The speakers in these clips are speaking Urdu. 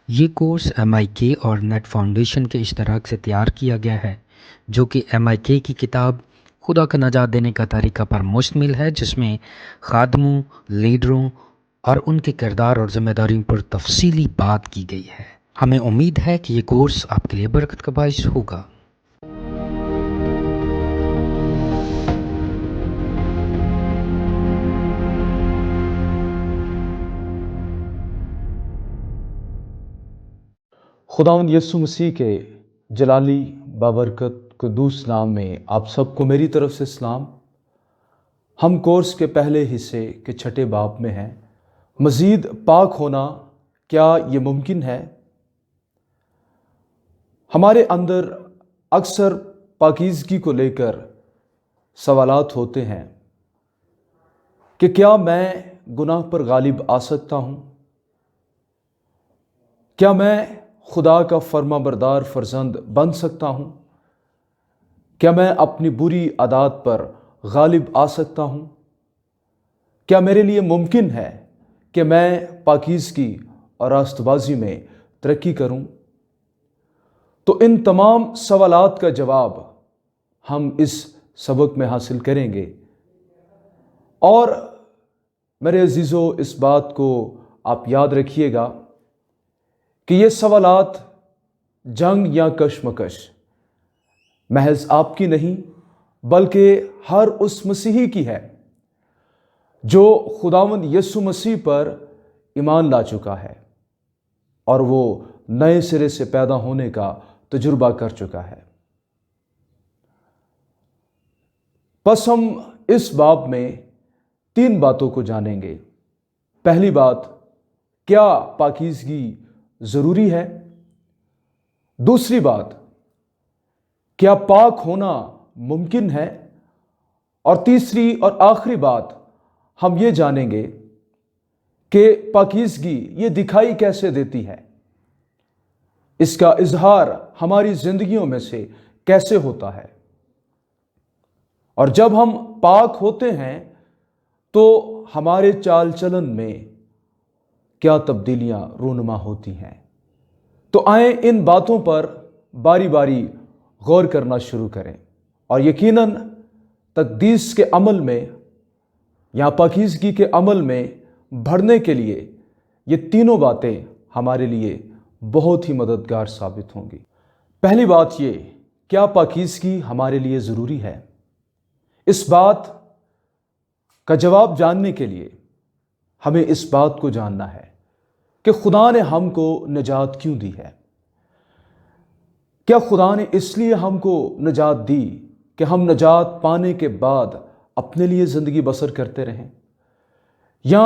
یہ کورس MIK اور نیٹ فاؤنڈیشن کے اشتراک سے تیار کیا گیا ہے، جو کہ MIK کی کتاب خدا کا نجات دینے کا طریقہ پر مشتمل ہے، جس میں خادموں، لیڈروں اور ان کے کردار اور ذمہ داریوں پر تفصیلی بات کی گئی ہے۔ ہمیں امید ہے کہ یہ کورس آپ کے لیے برکت کا باعث ہوگا۔ خداوند یسوع مسیح کے جلالی بابرکت قدوس نام میں آپ سب کو میری طرف سے سلام۔ ہم کورس کے پہلے حصے کے چھٹے باب میں ہیں۔ مزید پاک ہونا کیا یہ ممکن ہے؟ ہمارے اندر اکثر پاکیزگی کو لے کر سوالات ہوتے ہیں کہ کیا میں گناہ پر غالب آ سکتا ہوں؟ کیا میں خدا کا فرما بردار فرزند بن سکتا ہوں؟ کیا میں اپنی بری عادات پر غالب آ سکتا ہوں؟ کیا میرے لیے ممکن ہے کہ میں پاکیزگی اور راست بازی میں ترقی کروں؟ تو ان تمام سوالات کا جواب ہم اس سبق میں حاصل کریں گے۔ اور میرے عزیزو، اس بات کو آپ یاد رکھیے گا کہ یہ سوالات جنگ یا کشمکش محض آپ کی نہیں بلکہ ہر اس مسیحی کی ہے جو خداوند یسوع مسیح پر ایمان لا چکا ہے اور وہ نئے سرے سے پیدا ہونے کا تجربہ کر چکا ہے۔ پس ہم اس باب میں 3 باتوں کو جانیں گے۔ پہلی بات، کیا پاکیزگی ضروری ہے؟ دوسری بات، کیا پاک ہونا ممکن ہے؟ اور تیسری اور آخری بات، ہم یہ جانیں گے کہ پاکیزگی یہ دکھائی کیسے دیتی ہے، اس کا اظہار ہماری زندگیوں میں سے کیسے ہوتا ہے، اور جب ہم پاک ہوتے ہیں تو ہمارے چال چلن میں کیا تبدیلیاں رونما ہوتی ہیں۔ تو آئیں ان باتوں پر باری باری غور کرنا شروع کریں، اور یقیناً تقدیس کے عمل میں یا پاکیزگی کے عمل میں بڑھنے کے لیے یہ تینوں باتیں ہمارے لیے بہت ہی مددگار ثابت ہوں گی۔ پہلی بات یہ، کیا پاکیزگی ہمارے لیے ضروری ہے؟ اس بات کا جواب جاننے کے لیے ہمیں اس بات کو جاننا ہے کہ خدا نے ہم کو نجات کیوں دی ہے۔ کیا خدا نے اس لیے ہم کو نجات دی کہ ہم نجات پانے کے بعد اپنے لیے زندگی بسر کرتے رہیں، یا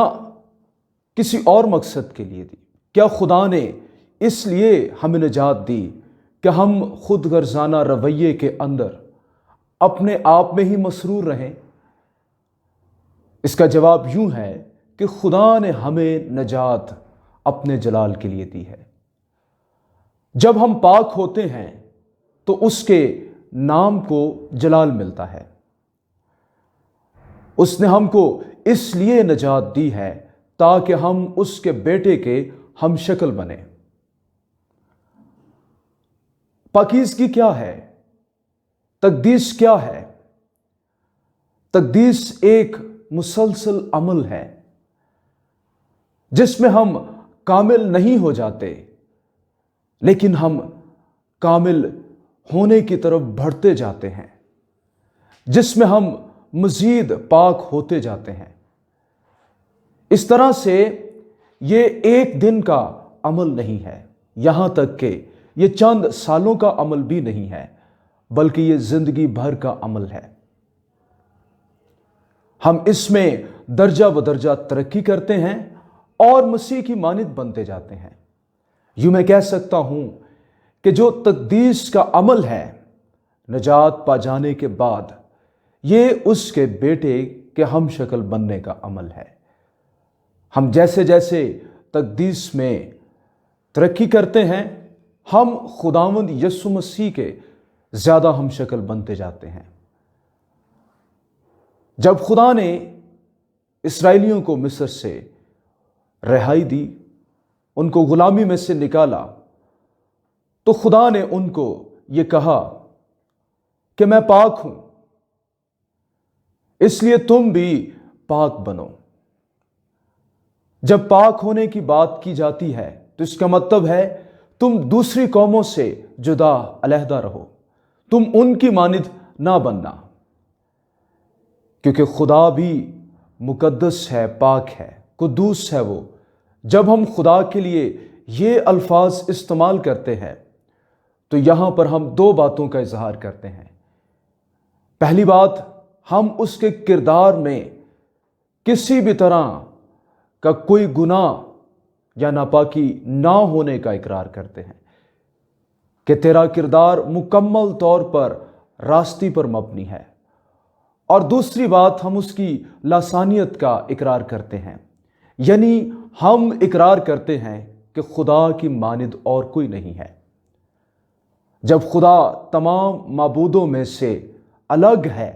کسی اور مقصد کے لیے دی؟ کیا خدا نے اس لیے ہمیں نجات دی کہ ہم خود غرضانہ رویے کے اندر اپنے آپ میں ہی مسرور رہیں؟ اس کا جواب یوں ہے کہ خدا نے ہمیں نجات اپنے جلال کے لیے دی ہے۔ جب ہم پاک ہوتے ہیں تو اس کے نام کو جلال ملتا ہے۔ اس نے ہم کو اس لیے نجات دی ہے تاکہ ہم اس کے بیٹے کے ہم شکل بنیں۔ پاکیزگی کیا ہے؟ تقدیس کیا ہے؟ تقدیس ایک مسلسل عمل ہے جس میں ہم کامل نہیں ہو جاتے، لیکن ہم کامل ہونے کی طرف بڑھتے جاتے ہیں، جس میں ہم مزید پاک ہوتے جاتے ہیں۔ اس طرح سے یہ ایک دن کا عمل نہیں ہے، یہاں تک کہ یہ چند سالوں کا عمل بھی نہیں ہے، بلکہ یہ زندگی بھر کا عمل ہے۔ ہم اس میں درجہ بدرجہ ترقی کرتے ہیں اور مسیح کی مانند بنتے جاتے ہیں۔ یوں میں کہہ سکتا ہوں کہ جو تقدیس کا عمل ہے نجات پا جانے کے بعد، یہ اس کے بیٹے کے ہم شکل بننے کا عمل ہے۔ ہم جیسے جیسے تقدیس میں ترقی کرتے ہیں، ہم خداوند یسوع مسیح کے زیادہ ہم شکل بنتے جاتے ہیں۔ جب خدا نے اسرائیلیوں کو مصر سے رہائی دی، ان کو غلامی میں سے نکالا تو خدا نے ان کو یہ کہا کہ میں پاک ہوں، اس لیے تم بھی پاک بنو۔ جب پاک ہونے کی بات کی جاتی ہے تو اس کا مطلب ہے تم دوسری قوموں سے جدا علیحدہ رہو، تم ان کی مانند نہ بننا، کیونکہ خدا بھی مقدس ہے، پاک ہے، قدوس ہے وہ۔ جب ہم خدا کے لیے یہ الفاظ استعمال کرتے ہیں تو یہاں پر ہم دو باتوں کا اظہار کرتے ہیں۔ پہلی بات، ہم اس کے کردار میں کسی بھی طرح کا کوئی گناہ یا ناپاکی نہ ہونے کا اقرار کرتے ہیں کہ تیرا کردار مکمل طور پر راستی پر مبنی ہے۔ اور دوسری بات، ہم اس کی لاسانیت کا اقرار کرتے ہیں، یعنی ہم اقرار کرتے ہیں کہ خدا کی مانند اور کوئی نہیں ہے۔ جب خدا تمام معبودوں میں سے الگ ہے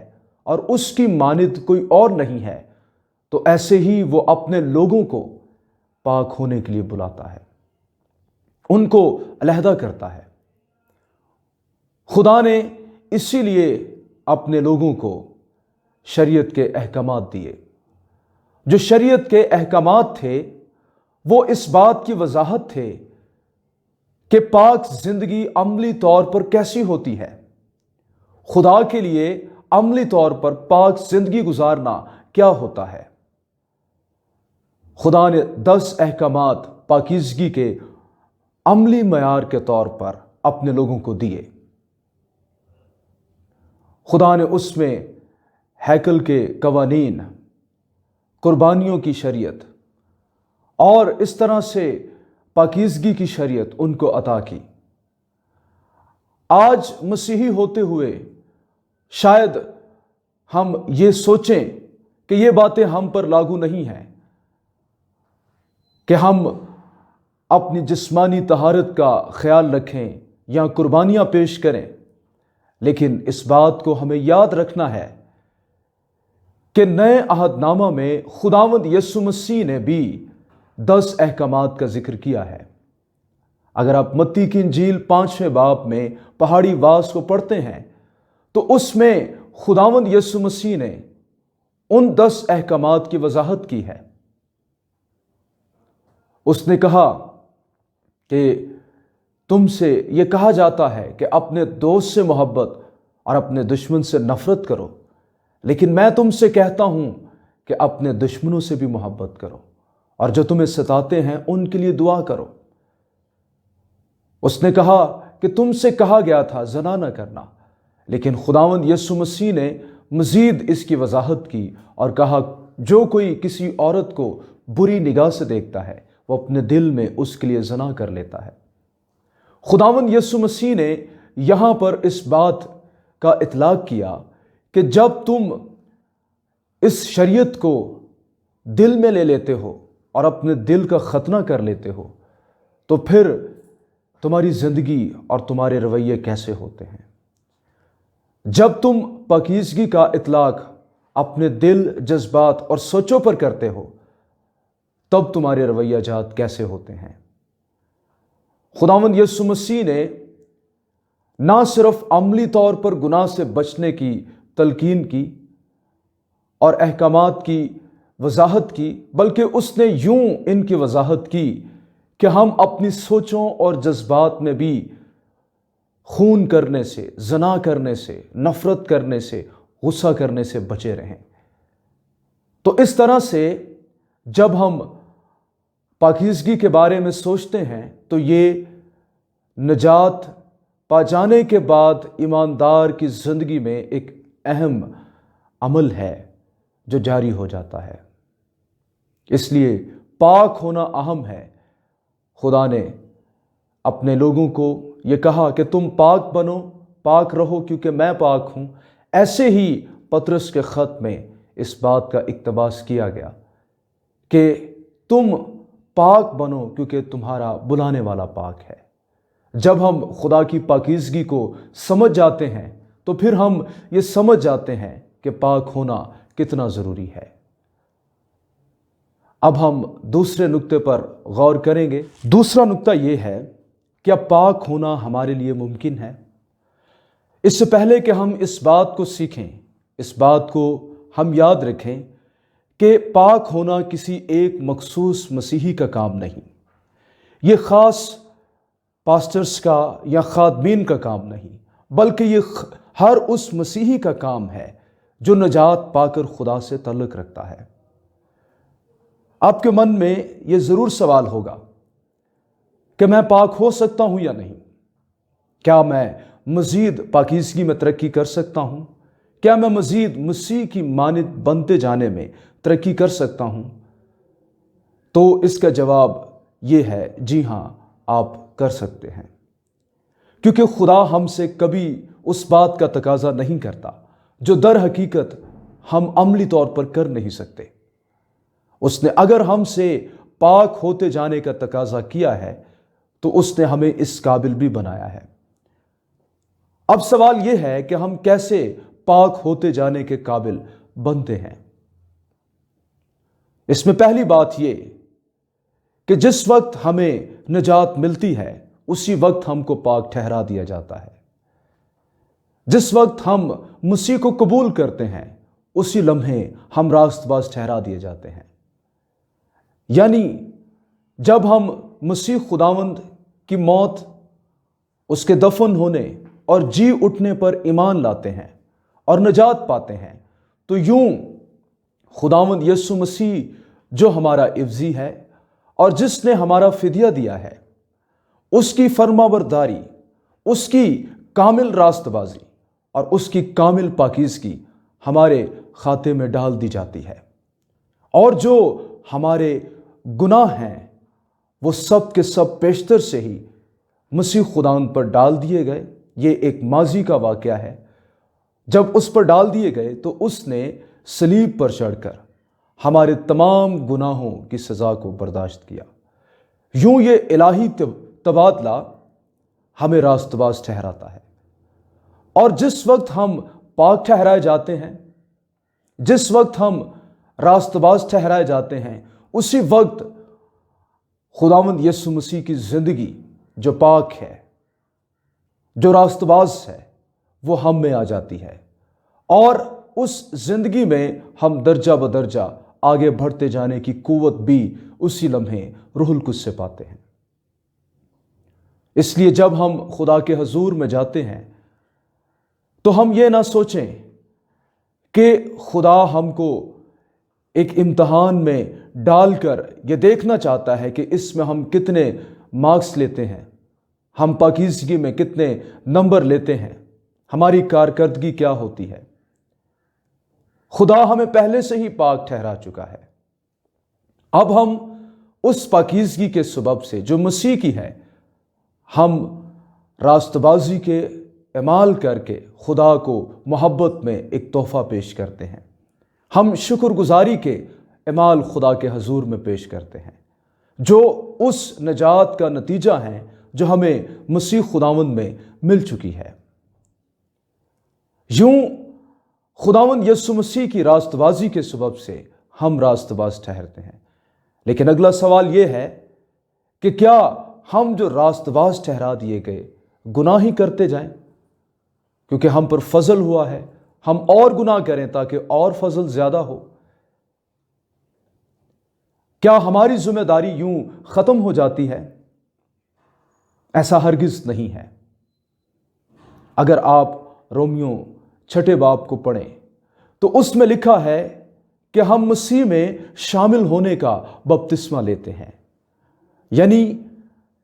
اور اس کی مانند کوئی اور نہیں ہے تو ایسے ہی وہ اپنے لوگوں کو پاک ہونے کے لیے بلاتا ہے، ان کو علیحدہ کرتا ہے۔ خدا نے اسی لیے اپنے لوگوں کو شریعت کے احکامات دیے۔ جو شریعت کے احکامات تھے وہ اس بات کی وضاحت تھے کہ پاک زندگی عملی طور پر کیسی ہوتی ہے۔ خدا کے لیے عملی طور پر پاک زندگی گزارنا کیا ہوتا ہے۔ خدا نے 10 احکامات پاکیزگی کے عملی معیار کے طور پر اپنے لوگوں کو دیے۔ خدا نے اس میں ہیکل کے قوانین، قربانیوں کی شریعت اور اس طرح سے پاکیزگی کی شریعت ان کو عطا کی۔ آج مسیحی ہوتے ہوئے شاید ہم یہ سوچیں کہ یہ باتیں ہم پر لاگو نہیں ہیں کہ ہم اپنی جسمانی طہارت کا خیال رکھیں یا قربانیاں پیش کریں، لیکن اس بات کو ہمیں یاد رکھنا ہے کہ نئے عہد نامہ میں خداوند یسوع مسیح نے بھی 10 احکامات کا ذکر کیا ہے۔ اگر آپ متی کی انجیل 5ویں باب میں پہاڑی واز کو پڑھتے ہیں تو اس میں خداوند یسوع مسیح نے ان 10 احکامات کی وضاحت کی ہے۔ اس نے کہا کہ تم سے یہ کہا جاتا ہے کہ اپنے دوست سے محبت اور اپنے دشمن سے نفرت کرو، لیکن میں تم سے کہتا ہوں کہ اپنے دشمنوں سے بھی محبت کرو اور جو تمہیں ستاتے ہیں ان کے لیے دعا کرو۔ اس نے کہا کہ تم سے کہا گیا تھا زنا نہ کرنا، لیکن خداوند یسوع مسیح نے مزید اس کی وضاحت کی اور کہا جو کوئی کسی عورت کو بری نگاہ سے دیکھتا ہے وہ اپنے دل میں اس کے لیے زنا کر لیتا ہے۔ خداوند یسوع مسیح نے یہاں پر اس بات کا اطلاق کیا کہ جب تم اس شریعت کو دل میں لے لیتے ہو اور اپنے دل کا ختنہ کر لیتے ہو تو پھر تمہاری زندگی اور تمہارے رویے کیسے ہوتے ہیں۔ جب تم پاکیزگی کا اطلاق اپنے دل، جذبات اور سوچوں پر کرتے ہو تب تمہارے رویہ جات کیسے ہوتے ہیں۔ خداوند یسوع مسیح نے نہ صرف عملی طور پر گناہ سے بچنے کی تلقین کی اور احکامات کی وضاحت کی، بلکہ اس نے یوں ان کی وضاحت کی کہ ہم اپنی سوچوں اور جذبات میں بھی خون کرنے سے، زنا کرنے سے، نفرت کرنے سے، غصہ کرنے سے بچے رہیں۔ تو اس طرح سے جب ہم پاکیزگی کے بارے میں سوچتے ہیں تو یہ نجات پا جانے کے بعد ایماندار کی زندگی میں ایک اہم عمل ہے جو جاری ہو جاتا ہے۔ اس لیے پاک ہونا اہم ہے۔ خدا نے اپنے لوگوں کو یہ کہا کہ تم پاک بنو، پاک رہو کیونکہ میں پاک ہوں۔ ایسے ہی پطرس کے خط میں اس بات کا اقتباس کیا گیا کہ تم پاک بنو کیونکہ تمہارا بلانے والا پاک ہے۔ جب ہم خدا کی پاکیزگی کو سمجھ جاتے ہیں تو پھر ہم یہ سمجھ جاتے ہیں کہ پاک ہونا کتنا ضروری ہے۔ اب ہم دوسرے نقطے پر غور کریں گے۔ دوسرا نقطہ یہ ہے، کیا پاک ہونا ہمارے لیے ممکن ہے؟ اس سے پہلے کہ ہم اس بات کو سیکھیں، اس بات کو ہم یاد رکھیں کہ پاک ہونا کسی ایک مخصوص مسیحی کا کام نہیں، یہ خاص پاسٹرز کا یا خادمین کا کام نہیں، بلکہ یہ ہر اس مسیحی کا کام ہے جو نجات پا کر خدا سے تعلق رکھتا ہے۔ آپ کے من میں یہ ضرور سوال ہوگا کہ میں پاک ہو سکتا ہوں یا نہیں؟ کیا میں مزید پاکیزگی میں ترقی کر سکتا ہوں؟ کیا میں مزید مسیح کی مانند بنتے جانے میں ترقی کر سکتا ہوں؟ تو اس کا جواب یہ ہے، جی ہاں، آپ کر سکتے ہیں، کیونکہ خدا ہم سے کبھی اس بات کا تقاضا نہیں کرتا جو در حقیقت ہم عملی طور پر کر نہیں سکتے۔ اس نے اگر ہم سے پاک ہوتے جانے کا تقاضا کیا ہے تو اس نے ہمیں اس قابل بھی بنایا ہے۔ اب سوال یہ ہے کہ ہم کیسے پاک ہوتے جانے کے قابل بنتے ہیں؟ اس میں پہلی بات یہ کہ جس وقت ہمیں نجات ملتی ہے اسی وقت ہم کو پاک ٹھہرا دیا جاتا ہے۔ جس وقت ہم مسیح کو قبول کرتے ہیں اسی لمحے ہم راست باز ٹھہرا دیے جاتے ہیں۔ یعنی جب ہم مسیح خداوند کی موت، اس کے دفن ہونے اور جی اٹھنے پر ایمان لاتے ہیں اور نجات پاتے ہیں، تو یوں خداوند یسوع مسیح جو ہمارا عوضی ہے اور جس نے ہمارا فدیہ دیا ہے، اس کی فرما برداری، اس کی کامل راست بازی اور اس کی کامل پاکیزگی ہمارے کھاتے میں ڈال دی جاتی ہے، اور جو ہمارے گناہ ہیں وہ سب کے سب پیشتر سے ہی مسیح خداوند پر ڈال دیے گئے۔ یہ ایک ماضی کا واقعہ ہے۔ جب اس پر ڈال دیے گئے تو اس نے صلیب پر چڑھ کر ہمارے تمام گناہوں کی سزا کو برداشت کیا۔ یوں یہ الہی تبادلہ ہمیں راست باز ٹھہراتا ہے، اور جس وقت ہم پاک ٹھہرائے جاتے ہیں، جس وقت ہم راست باز ٹھہرائے جاتے ہیں، اسی وقت خداوند یسوع مسیح کی زندگی جو پاک ہے، جو راست باز ہے، وہ ہم میں آ جاتی ہے، اور اس زندگی میں ہم درجہ بدرجہ آگے بڑھتے جانے کی قوت بھی اسی لمحے روح القدس سے پاتے ہیں۔ اس لیے جب ہم خدا کے حضور میں جاتے ہیں تو ہم یہ نہ سوچیں کہ خدا ہم کو ایک امتحان میں ڈال کر یہ دیکھنا چاہتا ہے کہ اس میں ہم کتنے مارکس لیتے ہیں، ہم پاکیزگی میں کتنے نمبر لیتے ہیں، ہماری کارکردگی کیا ہوتی ہے۔ خدا ہمیں پہلے سے ہی پاک ٹھہرا چکا ہے۔ اب ہم اس پاکیزگی کے سبب سے جو مسیح کی ہے، ہم راست بازی کے اعمال کر کے خدا کو محبت میں ایک تحفہ پیش کرتے ہیں۔ ہم شکر گزاری کے اعمال خدا کے حضور میں پیش کرتے ہیں، جو اس نجات کا نتیجہ ہیں جو ہمیں مسیح خداوند میں مل چکی ہے۔ یوں خداوند یسوع مسیح کی راست بازی کے سبب سے ہم راست باز ٹھہرتے ہیں۔ لیکن اگلا سوال یہ ہے کہ کیا ہم جو راست باز ٹھہرا دیے گئے گناہ ہی کرتے جائیں کیونکہ ہم پر فضل ہوا ہے، ہم اور گناہ کریں تاکہ اور فضل زیادہ ہو؟ کیا ہماری ذمہ داری یوں ختم ہو جاتی ہے؟ ایسا ہرگز نہیں ہے۔ اگر آپ رومیو 6 باب کو پڑھیں تو اس میں لکھا ہے کہ ہم مسیح میں شامل ہونے کا بپتسمہ لیتے ہیں، یعنی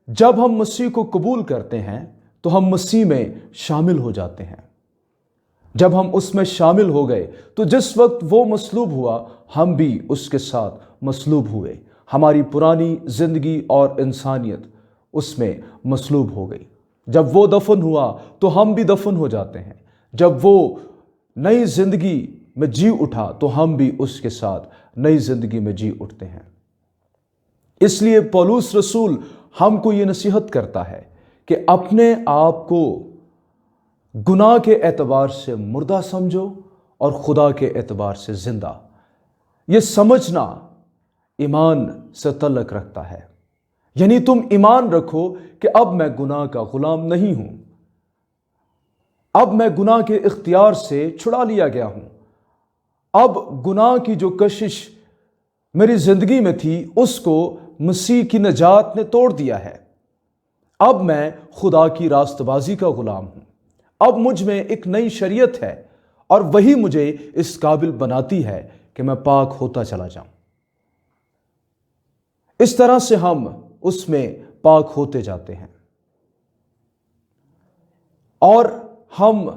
جب ہم مسیح کو قبول کرتے ہیں تو ہم مسیح میں شامل ہو جاتے ہیں۔ جب ہم اس میں شامل ہو گئے تو جس وقت وہ مصلوب ہوا ہم بھی اس کے ساتھ مصلوب ہوئے، ہماری پرانی زندگی اور انسانیت اس میں مصلوب ہو گئی۔ جب وہ دفن ہوا تو ہم بھی دفن ہو جاتے ہیں، جب وہ نئی زندگی میں جی اٹھا تو ہم بھی اس کے ساتھ نئی زندگی میں جی اٹھتے ہیں۔ اس لیے پولس رسول ہم کو یہ نصیحت کرتا ہے کہ اپنے آپ کو گناہ کے اعتبار سے مردہ سمجھو اور خدا کے اعتبار سے زندہ۔ یہ سمجھنا ایمان سے تعلق رکھتا ہے۔ یعنی تم ایمان رکھو کہ اب میں گناہ کا غلام نہیں ہوں، اب میں گناہ کے اختیار سے چھڑا لیا گیا ہوں، اب گناہ کی جو کشش میری زندگی میں تھی اس کو مسیح کی نجات نے توڑ دیا ہے۔ اب میں خدا کی راست بازی کا غلام ہوں، اب مجھ میں ایک نئی شریعت ہے اور وہی مجھے اس قابل بناتی ہے کہ میں پاک ہوتا چلا جاؤں۔ اس طرح سے ہم اس میں پاک ہوتے جاتے ہیں اور ہم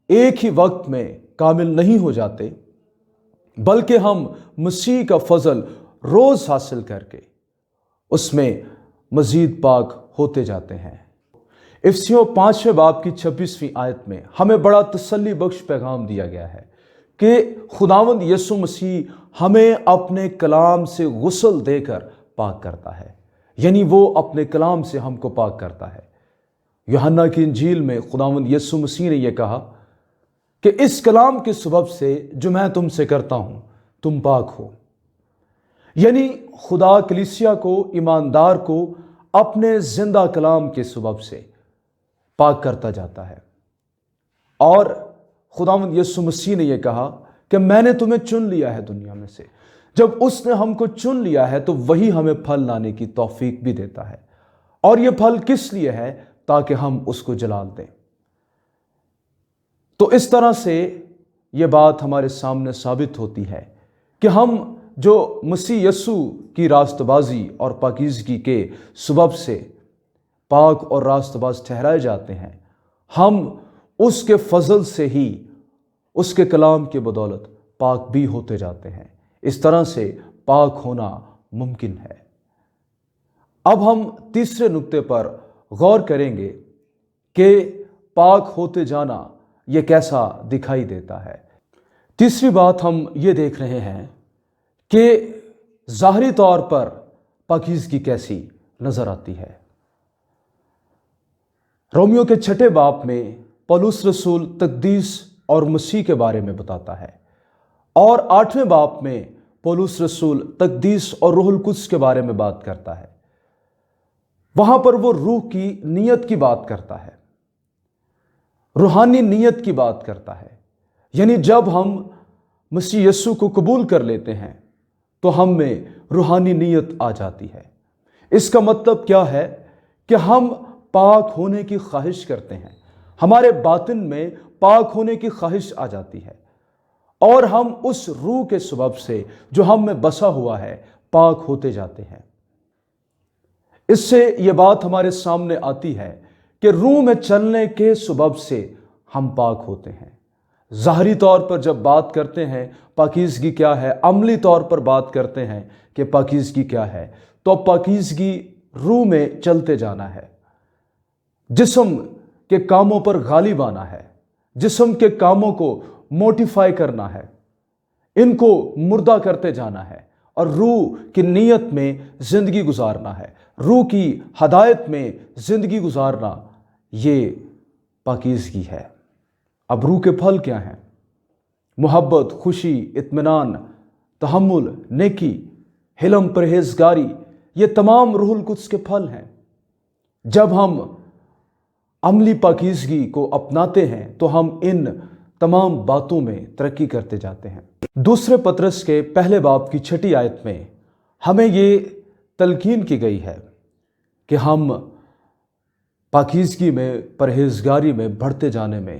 ایک ہی وقت میں کامل نہیں ہو جاتے، بلکہ ہم مسیح کا فضل روز حاصل کر کے اس میں مزید پاک ہوتے جاتے ہیں۔ افسیوں 5 باب کی 26ویں آیت میں ہمیں بڑا تسلی بخش پیغام دیا گیا ہے کہ خداوند یسوع مسیح ہمیں اپنے کلام سے غسل دے کر پاک کرتا ہے، یعنی وہ اپنے کلام سے ہم کو پاک کرتا ہے۔ یوحنا کی انجیل میں خداوند یسوع مسیح نے یہ کہا کہ اس کلام کے سبب سے جو میں تم سے کرتا ہوں تم پاک ہو۔ یعنی خدا کلیسیا کو، ایماندار کو اپنے زندہ کلام کے سبب سے پاک کرتا جاتا ہے۔ اور خداوند یسوع مسیح نے یہ کہا کہ میں نے تمہیں چن لیا ہے دنیا میں سے۔ جب اس نے ہم کو چن لیا ہے تو وہی ہمیں پھل لانے کی توفیق بھی دیتا ہے، اور یہ پھل کس لیے ہے؟ تاکہ ہم اس کو جلال دیں۔ تو اس طرح سے یہ بات ہمارے سامنے ثابت ہوتی ہے کہ ہم جو مسیح یسوع کی راست بازی اور پاکیزگی کے سبب سے پاک اور راست باز ٹھہرائے جاتے ہیں، ہم اس کے فضل سے ہی، اس کے کلام کی بدولت پاک بھی ہوتے جاتے ہیں۔ اس طرح سے پاک ہونا ممکن ہے۔ اب ہم تیسرے نقطے پر غور کریں گے کہ پاک ہوتے جانا یہ کیسا دکھائی دیتا ہے۔ تیسری بات ہم یہ دیکھ رہے ہیں کہ ظاہری طور پر پاکیزگی کیسی نظر آتی ہے۔ رومیو کے 6 باب میں پولس رسول تقدیس اور مسیح کے بارے میں بتاتا ہے، اور 8ویں باب میں پولس رسول تقدیس اور روح القدس کے بارے میں بات کرتا ہے۔ وہاں پر وہ روح کی نیت کی بات کرتا ہے، روحانی نیت کی بات کرتا ہے۔ یعنی جب ہم مسیح یسوع کو قبول کر لیتے ہیں تو ہم میں روحانی نیت آ جاتی ہے۔ اس کا مطلب کیا ہے کہ ہم پاک ہونے کی خواہش کرتے ہیں، ہمارے باطن میں پاک ہونے کی خواہش آ جاتی ہے، اور ہم اس روح کے سبب سے جو ہم میں بسا ہوا ہے پاک ہوتے جاتے ہیں۔ اس سے یہ بات ہمارے سامنے آتی ہے کہ روح میں چلنے کے سبب سے ہم پاک ہوتے ہیں۔ ظاہری طور پر جب بات کرتے ہیں پاکیزگی کیا ہے، عملی طور پر بات کرتے ہیں کہ پاکیزگی کیا ہے، تو پاکیزگی روح میں چلتے جانا ہے، جسم کے کاموں پر غالب آنا ہے، جسم کے کاموں کو موٹیفائی کرنا ہے، ان کو مردہ کرتے جانا ہے، اور روح کی نیت میں زندگی گزارنا ہے، روح کی ہدایت میں زندگی گزارنا، یہ پاکیزگی ہے۔ اب روح کے پھل کیا ہیں؟ محبت، خوشی، اطمینان، تحمل، نیکی، حلم، پرہیزگاری، یہ تمام روح القدس کے پھل ہیں۔ جب ہم عملی پاکیزگی کو اپناتے ہیں تو ہم ان تمام باتوں میں ترقی کرتے جاتے ہیں۔ دوسرے پطرس کے 1 باب کی 6 آیت میں ہمیں یہ تلقین کی گئی ہے کہ ہم پاکیزگی میں، پرہیزگاری میں بڑھتے جانے میں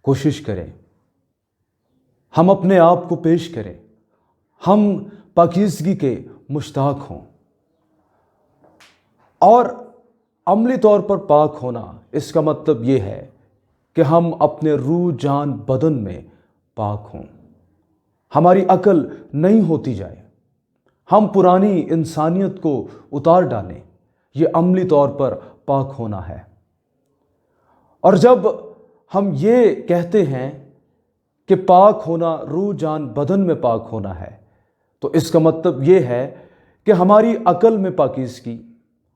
کوشش کریں، ہم اپنے آپ کو پیش کریں، ہم پاکیزگی کے مشتاق ہوں۔ اور عملی طور پر پاک ہونا، اس کا مطلب یہ ہے کہ ہم اپنے روح، جان، بدن میں پاک ہوں، ہماری عقل نہیں ہوتی جائے، ہم پرانی انسانیت کو اتار ڈالیں، یہ عملی طور پر پاک ہونا ہے۔ اور جب ہم یہ کہتے ہیں کہ پاک ہونا، روح، جان، بدن میں پاک ہونا ہے، تو اس کا مطلب یہ ہے کہ ہماری عقل میں پاکیزگی،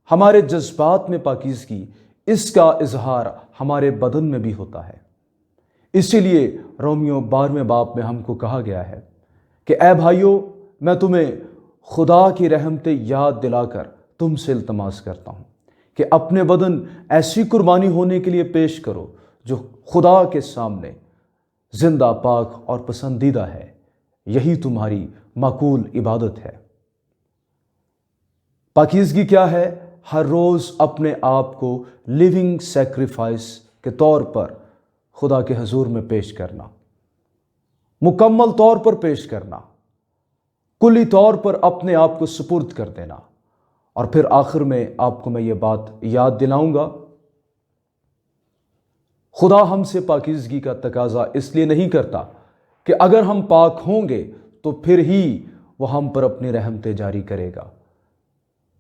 ہمارے جذبات میں پاکیزگی، اس کا اظہار ہمارے بدن میں بھی ہوتا ہے۔ اسی لیے رومیو 12 باب میں ہم کو کہا گیا ہے کہ اے بھائیو، میں تمہیں خدا کی رحمتیں یاد دلا کر تم سے التماس کرتا ہوں کہ اپنے بدن ایسی قربانی ہونے کے لیے پیش کرو جو خدا کے سامنے زندہ، پاک اور پسندیدہ ہے۔ یہی تمہاری معقول عبادت ہے۔ پاکیزگی کیا ہے؟ ہر روز اپنے آپ کو لیونگ سیکریفائس کے طور پر خدا کے حضور میں پیش کرنا، مکمل طور پر پیش کرنا، کلی طور پر اپنے آپ کو سپرد کر دینا۔ اور پھر آخر میں آپ کو میں یہ بات یاد دلاؤں گا، خدا ہم سے پاکیزگی کا تقاضا اس لیے نہیں کرتا کہ اگر ہم پاک ہوں گے تو پھر ہی وہ ہم پر اپنی رحمتیں جاری کرے گا۔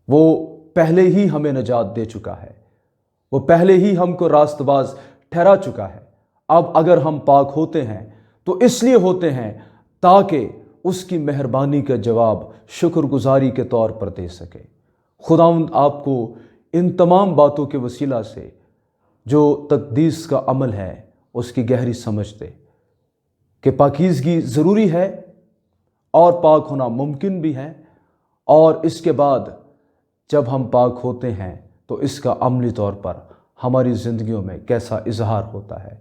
وہ پہلے ہی ہمیں نجات دے چکا ہے، وہ پہلے ہی ہم کو راست باز ٹھہرا چکا ہے۔ اب اگر ہم پاک ہوتے ہیں تو اس لیے ہوتے ہیں تاکہ اس کی مہربانی کا جواب شکر گزاری کے طور پر دے سکے۔ خداوند آپ کو ان تمام باتوں کے وسیلہ سے جو تقدیس کا عمل ہے اس کی گہری سمجھ دے کہ پاکیزگی ضروری ہے اور پاک ہونا ممکن بھی ہے، اور اس کے بعد جب ہم پاک ہوتے ہیں تو اس کا عملی طور پر ہماری زندگیوں میں کیسا اظہار ہوتا ہے۔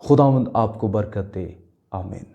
خداوند آپ کو برکت دے، آمین۔